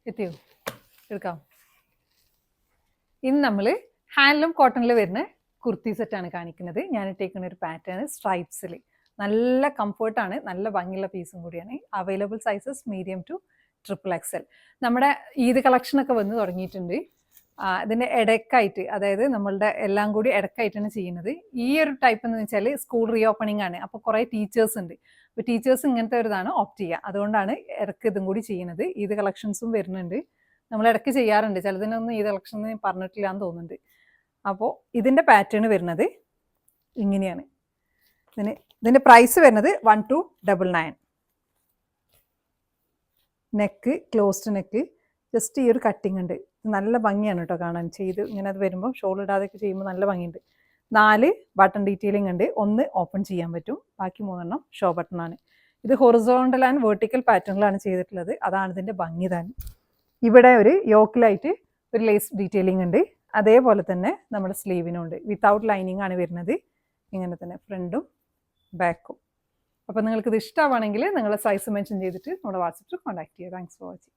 എത്തിയോ? എടുക്കാം. ഇന്ന് നമ്മൾ ഹാൻഡ്ലൂം കോട്ടണിൽ വരുന്ന കുർത്തി സെറ്റാണ് കാണിക്കുന്നത്. ഞാൻ ഇട്ടേക്കുന്ന ഒരു പാറ്റേൺ സ്ട്രൈപ്സിൽ നല്ല കംഫർട്ടാണ്, നല്ല ഭംഗിയുള്ള പീസും കൂടിയാണ്. Available sizes medium to XXL. നമ്മുടെ ഈദ് കളക്ഷനൊക്കെ വന്ന് തുടങ്ങിയിട്ടുണ്ട്. ഇതിൻ്റെ ഇടയ്ക്കായിട്ട്, അതായത് നമ്മളുടെ എല്ലാം കൂടി ഇടയ്ക്കായിട്ടാണ് ചെയ്യുന്നത്. ഈ ഒരു ടൈപ്പ് എന്ന് വെച്ചാൽ സ്കൂൾ റീ ഓപ്പണിംഗ് ആണ്. അപ്പോൾ കുറേ ടീച്ചേഴ്സ് ഉണ്ട്. അപ്പോൾ ടീച്ചേഴ്സ് ഇങ്ങനത്തെ ഒരു ഇതാണ് ഓപ്റ്റ് ചെയ്യുക. അതുകൊണ്ടാണ് ഇടയ്ക്ക് ഇതും കൂടി ചെയ്യുന്നത്. ഈദ് കളക്ഷൻസും വരുന്നുണ്ട്. നമ്മൾ ഇടയ്ക്ക് ചെയ്യാറുണ്ട്. ചിലതിനൊന്നും ഈദ് കളക്ഷൻ പറഞ്ഞിട്ടില്ല എന്ന് തോന്നുന്നുണ്ട്. അപ്പോൾ ഇതിൻ്റെ പാറ്റേൺ വരുന്നത് ഇങ്ങനെയാണ്. ഇതിൻ്റെ പ്രൈസ് വരുന്നത് 1299. നെക്ക് ക്ലോസ്ഡ് നെക്ക്, ജസ്റ്റ് ഈ ഒരു കട്ടിങ് ഉണ്ട്. നല്ല ഭംഗിയാണ് കേട്ടോ കാണാൻ. ചെയ്ത് ഇങ്ങനെ അത് വരുമ്പോൾ ഷോൾ ഇടാതെയൊക്കെ ചെയ്യുമ്പോൾ നല്ല ഭംഗിയുണ്ട്. 4 ബട്ടൺ ഡീറ്റെയിലിംഗ് ഉണ്ട്. 1 ഓപ്പൺ ചെയ്യാൻ പറ്റും, ബാക്കി 3 ഷോ ബട്ടണാണ്. ഇത് ഹൊറിസോണ്ടൽ ആൻഡ് വെർട്ടിക്കൽ പാറ്റേണിലാണ് ചെയ്തിട്ടുള്ളത്. അതാണ് ഇതിൻ്റെ ഭംഗി തന്നെ. ഇവിടെ ഒരു യോക്കിലായിട്ട് ഒരു ലേസ് ഡീറ്റെയിലിംഗ് ഉണ്ട്. അതേപോലെ തന്നെ നമ്മുടെ സ്ലീവിനും ഉണ്ട്. വിത്തൗട്ട് ലൈനിങ് ആണ് വരുന്നത്. ഇങ്ങനെ തന്നെ ഫ്രണ്ടും ബാക്കും. അപ്പോൾ നിങ്ങൾക്കിത് ഇഷ്ടമാണെങ്കിൽ നിങ്ങൾ സൈസ് മെൻഷൻ ചെയ്തിട്ട് നമ്മുടെ വാട്സപ്പിൽ കോൺടാക്ട് ചെയ്യുക. Thanks for watching.